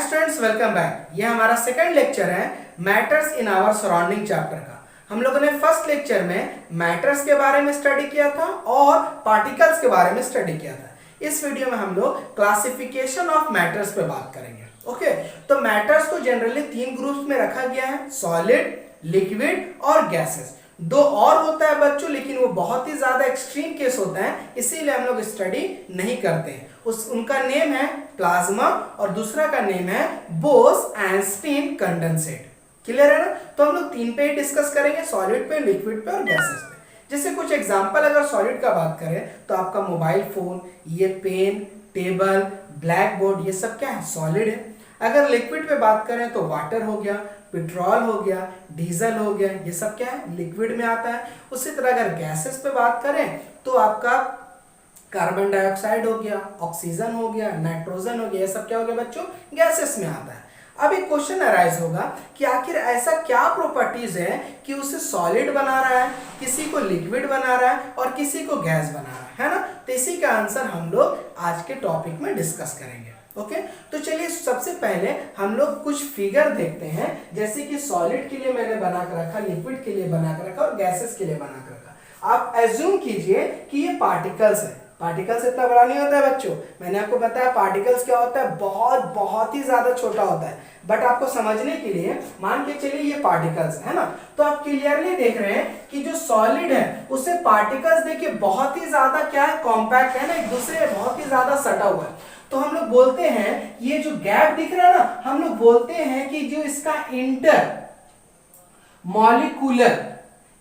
Students, welcome back. ये हमारा second lecture है matters in our surrounding chapter का। हम लोगों ने फर्स्ट लेक्चर में मैटर्स के बारे में स्टडी किया था और पार्टिकल्स के बारे में स्टडी किया था। इस वीडियो में हम लोग क्लासिफिकेशन ऑफ मैटर्स पे बात करेंगे। ओके, तो मैटर्स को जनरली तीन ग्रुप्स में रखा गया है, सॉलिड, लिक्विड और गैसेस। दो और होता है बच्चों, लेकिन वो बहुत ही ज्यादा एक्सट्रीम केस होता है, इसीलिए हम लोग स्टडी नहीं करते हैं। उनका नेम है प्लाज्मा और दूसरा का नेम है बोस-आइंस्टीन कंडेंसेट। क्लियर है ना? तो हम लोग तीन पे ही डिस्कस करेंगे, सॉलिड पे, लिक्विड पे और गैसेस पे। जैसे कुछ एग्जांपल अगर सॉलिड का बात करें तो आपका मोबाइल फोन, ये पेन, टेबल, ब्लैक बोर्ड, ये सब क्या है? सॉलिड है। अगर लिक्विड पे बात करें तो वाटर हो गया, पेट्रोल हो गया, डीजल हो गया, ये सब क्या है? लिक्विड में आता है। उसी तरह अगर गैसेस पे बात करें तो आपका कार्बन डाइऑक्साइड हो गया, ऑक्सीजन हो गया, नाइट्रोजन हो गया, ये सब क्या हो गया बच्चों? गैसेस में आता है। अब एक क्वेश्चन अराइज होगा कि आखिर ऐसा क्या प्रॉपर्टीज है कि उसे सॉलिड बना रहा है, किसी को लिक्विड बना रहा है और किसी को गैस बना रहा है ना? तो इसी का आंसर हम लोग आज के टॉपिक में डिस्कस करेंगे। ओके, तो चलिए सबसे पहले हम लोग कुछ फिगर देखते हैं। जैसे कि सॉलिड के लिए मैंने बना कर रखा, लिक्विड के लिए बना कर रखा और गैसेस के लिए बना कर रखा। आप एज्यूम कीजिए कि ये पार्टिकल्स है। पार्टिकल्स इतना बड़ा नहीं होता है बच्चों, मैंने आपको बताया पार्टिकल्स क्या होता है, बहुत ही ज्यादा छोटा होता है। बट आपको समझने के लिए मान के चलिए ये पार्टिकल्स है ना, तो आप क्लियरली देख रहे हैं कि जो सॉलिड है उसे पार्टिकल्स देखिए बहुत ही ज्यादा क्या है, कॉम्पैक्ट है ना, एक दूसरे बहुत ही ज्यादा सटा हुआ है। तो हम लोग बोलते हैं ये जो गैप दिख रहा है ना, हम लोग बोलते हैं कि जो इसका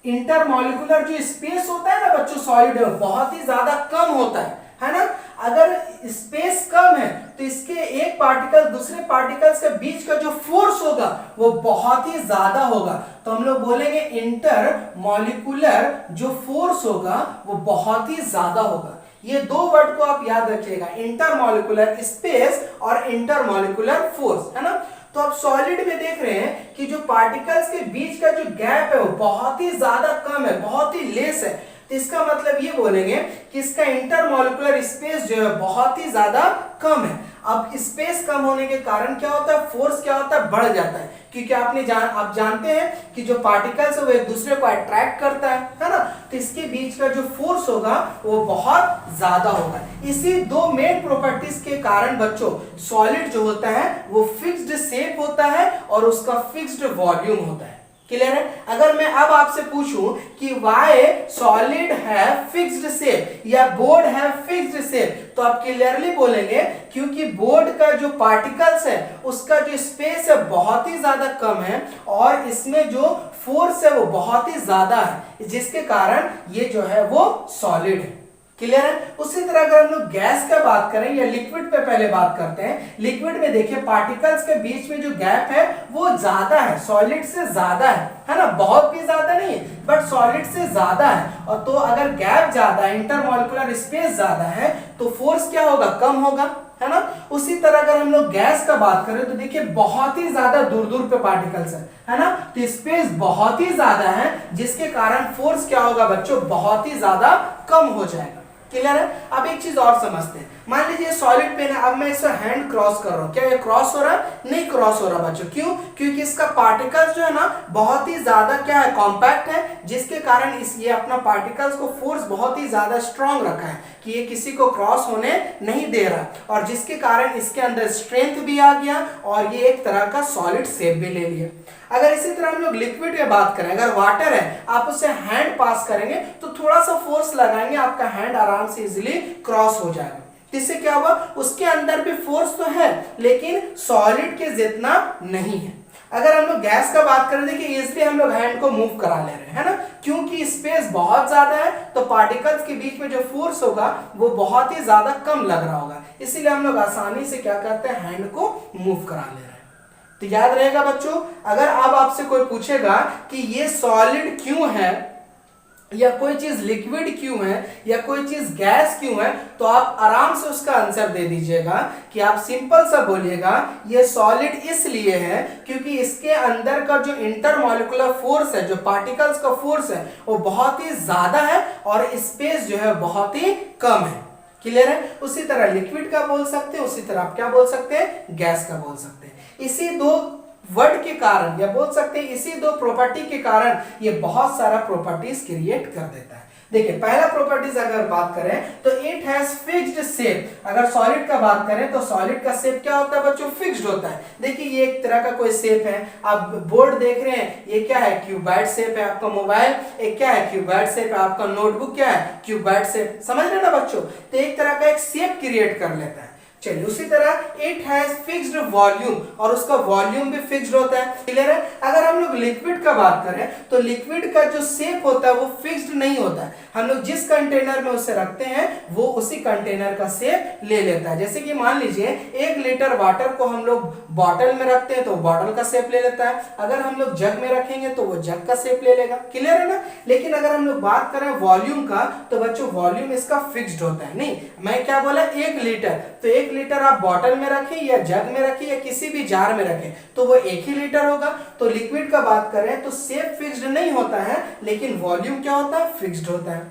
इंटरमॉलिक्यूलर जो स्पेस होता है ना बच्चों सॉलिड में, बहुत ही ज्यादा कम होता है ना। अगर स्पेस कम है तो इसके एक पार्टिकल दूसरे पार्टिकल्स के बीच का जो फोर्स होगा वो बहुत ही ज्यादा होगा। तो हम लोग बोलेंगे इंटरमॉलिक्यूलर जो फोर्स होगा वो बहुत ही ज्यादा होगा। ये दो वर्ड को आप याद रखिएगा, इंटरमॉलिक्यूलर स्पेस और इंटरमॉलिक्यूलर फोर्स, है ना। तो आप सॉलिड में देख रहे हैं कि जो पार्टिकल्स के बीच का जो गैप है वो बहुत ही ज्यादा कम है, बहुत ही लेस है। तो इसका मतलब ये बोलेंगे कि इसका इंटरमॉलिक्यूलर स्पेस जो है बहुत ही ज्यादा कम है। अब स्पेस कम होने के कारण क्या होता है, फोर्स क्या होता है, बढ़ जाता है। क्योंकि आप जानते हैं कि जो पार्टिकल्स है वो एक दूसरे को अट्रैक्ट करता है ना। तो इसके बीच का जो फोर्स होगा वो बहुत ज्यादा होगा। इसी दो मेन प्रॉपर्टीज के कारण बच्चों सॉलिड जो होता है वो फिक्स्ड शेप होता है और उसका फिक्स्ड वॉल्यूम होता है। क्लियर है? अगर मैं अब आपसे पूछूं कि वाई सॉलिड है फिक्स्ड शेप या बोर्ड है फिक्स्ड शेप, तो आप क्लियरली बोलेंगे क्योंकि बोर्ड का जो पार्टिकल्स है उसका जो स्पेस है बहुत ही ज्यादा कम है और इसमें जो फोर्स है वो बहुत ही ज्यादा है, जिसके कारण ये जो है वो सॉलिड है। क्लियर है? उसी तरह अगर हम लोग गैस का बात करें या लिक्विड पे पहले बात करते हैं। लिक्विड में देखिए पार्टिकल्स के बीच में जो गैप है वो ज्यादा है, सॉलिड से ज्यादा है ना। बहुत भी ज्यादा नहीं बट सॉलिड से ज्यादा है। और तो अगर गैप ज्यादा है, इंटरमॉलिक्यूलर स्पेस ज्यादा है, तो फोर्स क्या होगा, कम होगा, है ना। उसी तरह अगर हम लोग गैस का बात करें तो देखिए बहुत ही ज्यादा दूर दूर पे पार्टिकल्स है ना, तो स्पेस बहुत ही ज्यादा है, जिसके कारण फोर्स क्या होगा बच्चों, बहुत ही ज्यादा कम हो जाएगा। क्लियर है? अब एक चीज और समझते हैं। मान लीजिए सॉलिड पेन है, अब मैं इसका हैंड क्रॉस कर रहा हूं, क्या ये क्रॉस हो रहा है? नहीं क्रॉस हो रहा बच्चों। क्यों? क्योंकि इसका पार्टिकल्स जो है ना बहुत ही ज्यादा क्या है, कॉम्पैक्ट है, जिसके कारण ये अपना पार्टिकल्स को फोर्स बहुत ही ज्यादा स्ट्रॉन्ग रखा है कि ये किसी को क्रॉस होने नहीं दे रहा, और जिसके कारण इसके अंदर स्ट्रेंथ भी आ गया और ये एक तरह का सॉलिड शेप भी ले लिया। अगर इसी तरह हम लोग लिक्विड की बात करें, अगर वाटर है आप उसे हैंड पास करेंगे तो थोड़ा सा फोर्स लगाएंगे, आपका हैंड आराम से इजीली क्रॉस हो जाएगा। इससे क्या होगा, उसके अंदर भी फोर्स तो है लेकिन सॉलिड के जितना नहीं है। अगर हम लोग गैस का बात करें, देखिए इसलिए हम लोग हैंड को मूव करा ले रहे हैं, है ना, क्योंकि स्पेस बहुत ज्यादा है तो पार्टिकल्स के बीच में जो फोर्स होगा वो बहुत ही ज्यादा कम लग रहा होगा, इसीलिए हम लोग आसानी से क्या करते हैं, हैंड को मूव करा ले रहे हैं। तो याद रहेगा बच्चों, अगर अब आपसे कोई पूछेगा कि ये सॉलिड क्यों है या कोई चीज लिक्विड क्यों है या कोई चीज गैस क्यों है, तो आप आराम से उसका आंसर दे दीजिएगा कि आप सिंपल सा बोलिएगा ये सॉलिड इसलिए है क्योंकि इसके अंदर का जो इंटरमॉलिक्यूलर फोर्स है, जो पार्टिकल्स का फोर्स है वो बहुत ही ज्यादा है और स्पेस जो है बहुत ही कम है। क्लियर है? उसी तरह लिक्विड का बोल सकते हैं, उसी तरह आप क्या बोल सकते हैं, गैस का बोल सकते हैं। इसी दो वर्ड के कारण या बोल सकते हैं इसी दो प्रॉपर्टी के कारण ये बहुत सारा प्रॉपर्टीज क्रिएट कर देता है। देखिए पहला प्रॉपर्टीज अगर बात करें तो इट हैज फिक्स्ड शेप। अगर सॉलिड का बात करें तो सॉलिड का शेप क्या होता है बच्चों, फिक्स्ड होता है। देखिए ये एक तरह का कोई शेप है, आप बोर्ड देख रहे हैं, ये क्या है, क्यूबॉइड शेप है। आपका मोबाइल एक क्या है, क्यूबॉइड शेप है। आपका नोटबुक क्या है, क्यूबॉइड शेप। समझ रहे हैं ना बच्चों, तो एक तरह का एक शेप क्रिएट कर लेता है। चलिए उसी तरह इट हैज फिक्स्ड वॉल्यूम, और उसका वॉल्यूम भी फिक्स्ड होता है। क्लियर है। अगर हम लोग लिक्विड का बात करें तो लिक्विड का जो शेप होता है वो फिक्स्ड नहीं होता है। हम लोग जिस कंटेनर में उसे रखते हैं वो उसी कंटेनर का शेप ले लेता है। जैसे कि मान लीजिए 1 लीटर वाटर को हम लोग बॉटल में रखते हैं तो बॉटल का शेप ले लेता है। अगर हम लोग जग में रखेंगे तो वो जग का शेप ले लेगा। क्लियर है ना। लेकिन अगर हम लोग बात करें वॉल्यूम का तो बच्चों वॉल्यूम इसका फिक्स्ड होता है। नहीं, मैं क्या बोला, 1 लीटर, तो 1 लीटर आप बॉटल में रखें या जग में रखें या किसी भी जार में रखें तो वो 1 ही लीटर होगा। तो लिक्विड का बात करें तो शेप फिक्स्ड नहीं होता है लेकिन वॉल्यूम क्या होता है, फिक्स्ड होता है।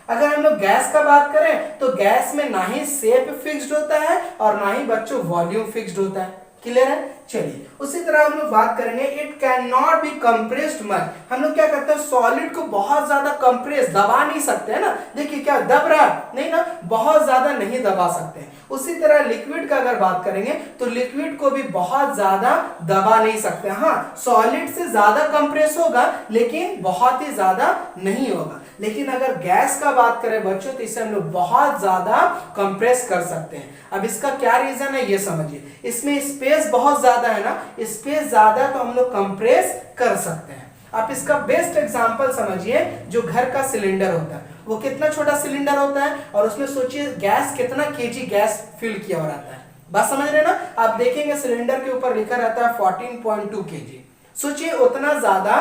अगर हम लोग गैस का बात करें तो गैस में ना ही शेप फिक्स्ड होता है और ना ही बच्चों वॉल्यूम फिक्स्ड होता है। क्लियर है। चलिए उसी तरह हम लोग बात करेंगे it can not be compressed much. हम लोग क्या करते हैं, सॉलिड को बहुत ज्यादा कंप्रेस दबा नहीं सकते है ना। देखिए क्या दब रहा नहीं ना, बहुत ज्यादा नहीं दबा सकते। उसी तरह लिक्विड का अगर बात करेंगे तो लिक्विड को भी बहुत ज्यादा दबा नहीं सकते। हाँ, सॉलिड से ज्यादा कंप्रेस होगा लेकिन बहुत ही ज्यादा नहीं होगा। लेकिन अगर गैस का बात करें बच्चों तो इसे हम लोग बहुत ज्यादा कंप्रेस कर सकते हैं। अब इसका क्या रीजन है ये समझिए, इसमें स्पेस बहुत ज्यादा है ना, स्पेस ज्यादा तो हम लोग कंप्रेस कर सकते हैं। आप इसका बेस्ट एग्जांपल समझिए, जो घर का सिलेंडर होता है वो कितना छोटा सिलेंडर होता है और उसमें सोचिए गैस कितना केजी गैस फिल किया हुआ रहता है। बात समझ रहे हैं ना। आप देखेंगे सिलेंडर के ऊपर लिखा रहता है 14.2 केजी। सोचिए उतना ज्यादा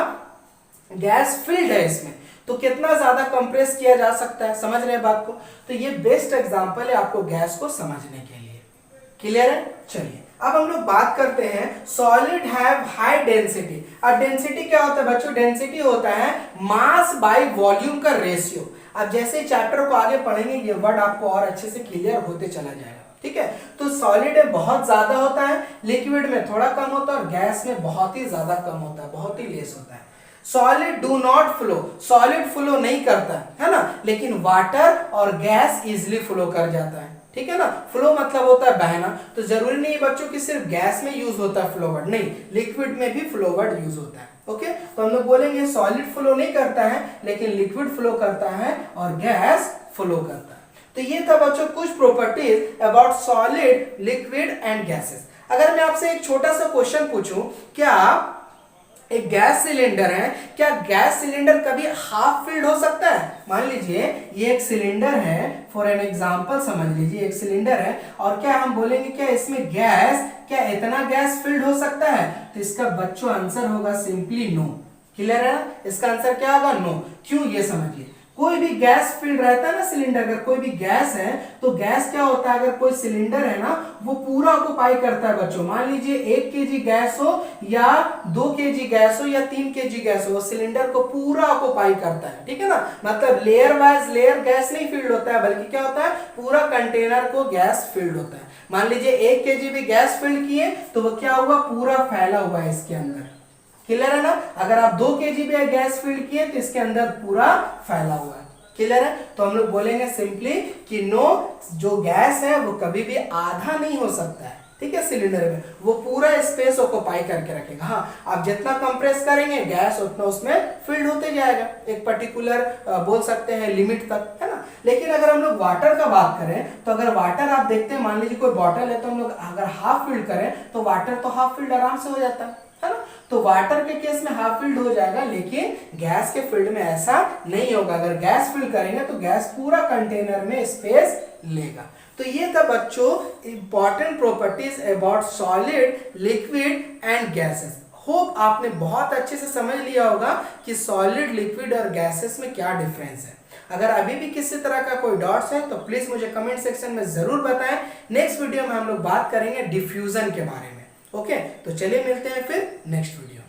गैस फिल्ड है इसमें, तो कितना ज्यादा कंप्रेस किया जा सकता है। समझ रहे हैं बात को। तो ये बेस्ट एग्जांपल है आपको गैस को समझने के लिए। क्लियर है। चलिए अब हम लोग बात करते हैं सॉलिड हैव हाई डेंसिटी। अब डेंसिटी क्या होता है बच्चों, डेंसिटी होता है मास बाय वॉल्यूम का रेशियो। अब जैसे चैप्टर को आगे पढ़ेंगे ये वर्ड आपको और अच्छे से क्लियर होते चला जाएगा। ठीक है। तो सॉलिड में बहुत ज्यादा होता है, लिक्विड में थोड़ा कम होता है और गैस में बहुत ही ज्यादा कम होता है, बहुत ही लेस होता है। Solid do not flow, solid flow नहीं करता है ना, लेकिन वाटर और गैस इजिली फ्लो कर जाता है। ठीक है ना। फ्लो मतलब होता है बहना, तो जरूरी नहीं बच्चों कि सिर्फ गैस में यूज होता है फ्लो वर्ड, नहीं, लिक्विड में भी फ्लो वर्ड यूज होता है। ओके, तो हम लोग बोलेंगे सॉलिड फ्लो नहीं करता है लेकिन लिक्विड फ्लो करता है और गैस फ्लो करता है। तो ये था बच्चों कुछ properties about solid, liquid and gases. अगर मैं आपसे एक छोटा सा क्वेश्चन पूछूं, क्या एक गैस सिलेंडर है, क्या गैस सिलेंडर कभी हाफ फिल्ड हो सकता है? मान लीजिए ये एक सिलेंडर है, फॉर एन एग्जांपल समझ लीजिए एक सिलेंडर है और क्या हम बोलेंगे क्या इसमें गैस, क्या इतना गैस फिल्ड हो सकता है? तो इसका बच्चों आंसर होगा सिंपली नो। क्लियर है। इसका आंसर क्या होगा, नो। क्यों ये समझिए, कोई भी गैस फिल्ड रहता है ना सिलेंडर, अगर कोई भी गैस है तो गैस क्या होता है, अगर कोई सिलेंडर है ना वो पूरा ऑक्यूपाई करता है बच्चों। मान लीजिए 1 केजी गैस हो या 2 केजी गैस हो या 3 केजी गैस हो, वो सिलेंडर को पूरा ऑक्यूपाई करता है। ठीक है ना। मतलब लेयर वाइज लेयर गैस नहीं फील्ड होता है बल्कि क्या होता है, पूरा कंटेनर को गैस फील्ड होता है। मान लीजिए 1 केजी भी गैस फिल्ड किए तो वो क्या हुआ, पूरा फैला हुआ है इसके अंदर। क्लियर है ना। अगर आप 2 केजी भी गैस फिल्ड किए तो इसके अंदर पूरा फैला हुआ है। क्लियर है। तो हम लोग बोलेंगे सिंपली कि नो, जो गैस है वो कभी भी आधा नहीं हो सकता है। ठीक है, सिलेंडर में वो पूरा स्पेस ऑक्यूपाई करके रखेगा। हाँ, आप जितना कंप्रेस करेंगे गैस उतना उसमें फिल्ड होते जाएगा एक पर्टिकुलर बोल सकते हैं लिमिट तक, है ना। लेकिन अगर हम लोग वाटर का बात करें तो अगर वाटर आप देखते हैं, मान लीजिए कोई बॉटल है तो हम लोग अगर हाफ फिल्ड करें तो वाटर तो हाफ फिल्ड आराम से हो जाता है ना। तो वाटर के केस में हाफ फिल्ड हो जाएगा लेकिन गैस के फील्ड में ऐसा नहीं होगा। अगर गैस फिल करेंगे तो गैस पूरा कंटेनर में स्पेस लेगा। तो ये था बच्चों important properties about solid, liquid and gases. Hope आपने बहुत अच्छे से समझ लिया होगा कि सॉलिड, लिक्विड और गैसेस में क्या डिफरेंस है। अगर अभी भी किसी तरह का कोई डाउट्स है तो प्लीज मुझे कमेंट सेक्शन में जरूर बताएं। नेक्स्ट वीडियो में हम लोग बात करेंगे डिफ्यूजन के बारे में। ओके, तो चलिए मिलते हैं फिर नेक्स्ट वीडियो।